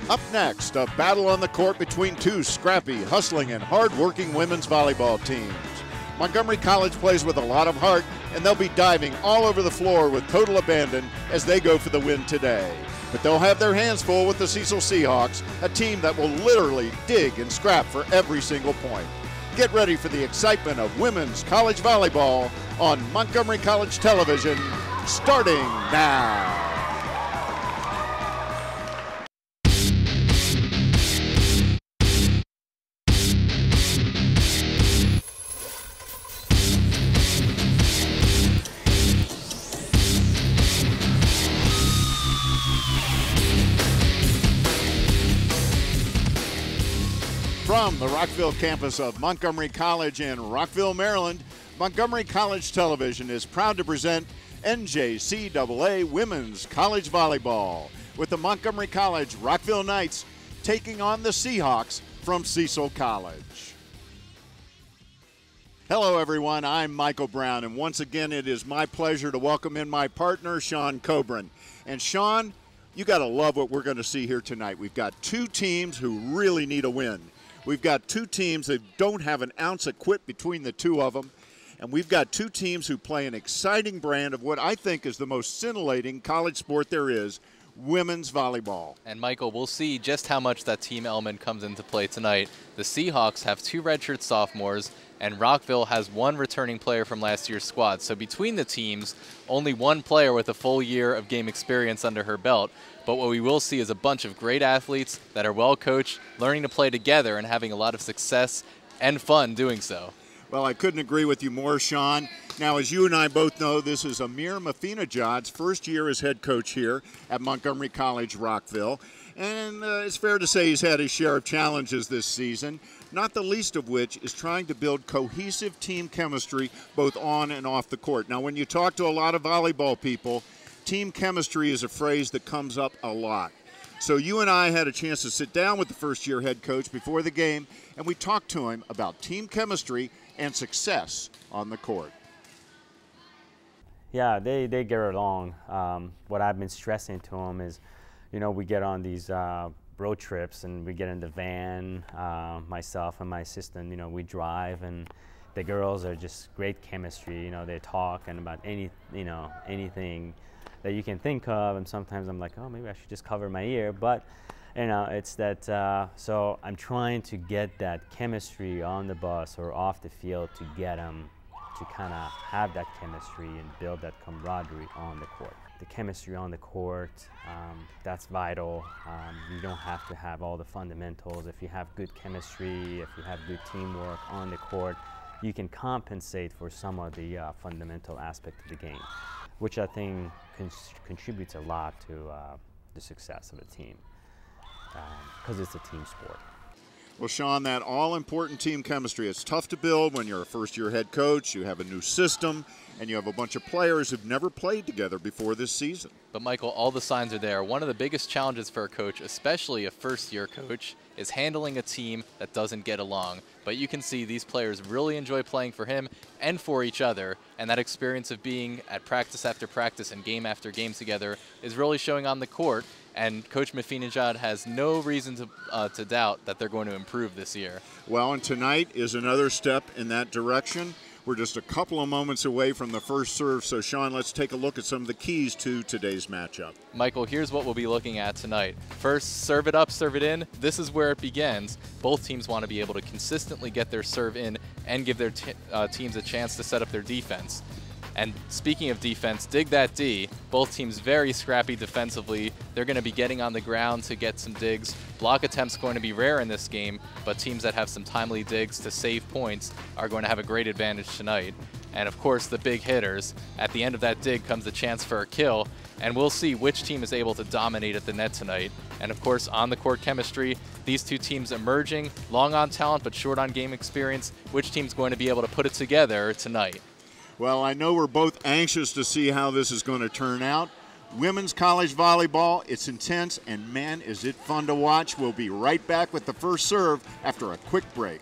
Up next, a battle on the court between two scrappy, hustling, and hard-working women's volleyball teams. Montgomery College plays with a lot of heart, and they'll be diving all over the floor with total abandon as they go for the win today. But they'll have their hands full with the Cecil Seahawks, a team that will literally dig and scrap for every single point. Get ready for the excitement of women's college volleyball on Montgomery College Television, starting now. From the Rockville campus of Montgomery College in Rockville, Maryland, Montgomery College Television is proud to present NJCAA Women's College Volleyball with the Montgomery College Rockville Knights taking on the Seahawks from Cecil College. Hello everyone, I'm Michael Brown, and once again it is my pleasure to welcome in my partner, Sean Kobrin. And Sean, you gotta love what we're gonna see here tonight. We've got two teams who really need a win. We've got two teams that don't have an ounce of quit between the two of them. And we've got two teams who play an exciting brand of what I think is the most scintillating college sport there is, women's volleyball. And Michael, we'll see just how much that team element comes into play tonight. The Seahawks have two redshirt sophomores, and Rockville has one returning player from last year's squad. So between the teams, only one player with a full year of game experience under her belt. But what we will see is a bunch of great athletes that are well coached, learning to play together and having a lot of success and fun doing so. Well, I couldn't agree with you more, Sean. Now, as you and I both know, this is Amir Mafinajad's first year as head coach here at Montgomery College, Rockville. And it's fair to say he's had his share of challenges this season, not the least of which is trying to build cohesive team chemistry both on and off the court. Now, when you talk to a lot of volleyball people, team chemistry is a phrase that comes up a lot. So you and I had a chance to sit down with the first-year head coach before the game, and we talked to him about team chemistry and success on the court. Yeah, they get along. What I've been stressing to them is, you know, we get on these road trips and we get in the van, myself and my assistant, you know, we drive, and the girls are just great chemistry. You know, they talk and about anything that you can think of, and sometimes I'm like, oh, maybe I should just cover my ear, but you know, it's that, so I'm trying to get that chemistry on the bus or off the field to get them to kind of have that chemistry and build that camaraderie on the court. The chemistry on the court, that's vital. You don't have to have all the fundamentals. If you have good chemistry, if you have good teamwork on the court, you can compensate for some of the fundamental aspect of the game, which I think contributes a lot to the success of a team, because it's a team sport. Well, Sean, that all-important team chemistry, it's tough to build when you're a first-year head coach, you have a new system, and you have a bunch of players who've never played together before this season. But Michael, all the signs are there. One of the biggest challenges for a coach, especially a first-year coach, is handling a team that doesn't get along. But you can see these players really enjoy playing for him and for each other, and that experience of being at practice after practice and game after game together is really showing on the court. And Coach Mafinajad has no reason to doubt that they're going to improve this year. Well, and tonight is another step in that direction. We're just a couple of moments away from the first serve, so Sean, let's take a look at some of the keys to today's matchup. Michael, here's what we'll be looking at tonight. First, serve it up, serve it in. This is where it begins. Both teams want to be able to consistently get their serve in and give their teams a chance to set up their defense. And speaking of defense, dig that D. Both teams very scrappy defensively. They're going to be getting on the ground to get some digs. Block attempts going to be rare in this game, but teams that have some timely digs to save points are going to have a great advantage tonight. And of course, the big hitters. At the end of that dig comes a chance for a kill, and we'll see which team is able to dominate at the net tonight. And of course, on the court chemistry, these two teams emerging, long on talent but short on game experience. Which team's going to be able to put it together tonight? Well, I know we're both anxious to see how this is going to turn out. Women's college volleyball, it's intense, and man, is it fun to watch. We'll be right back with the first serve after a quick break.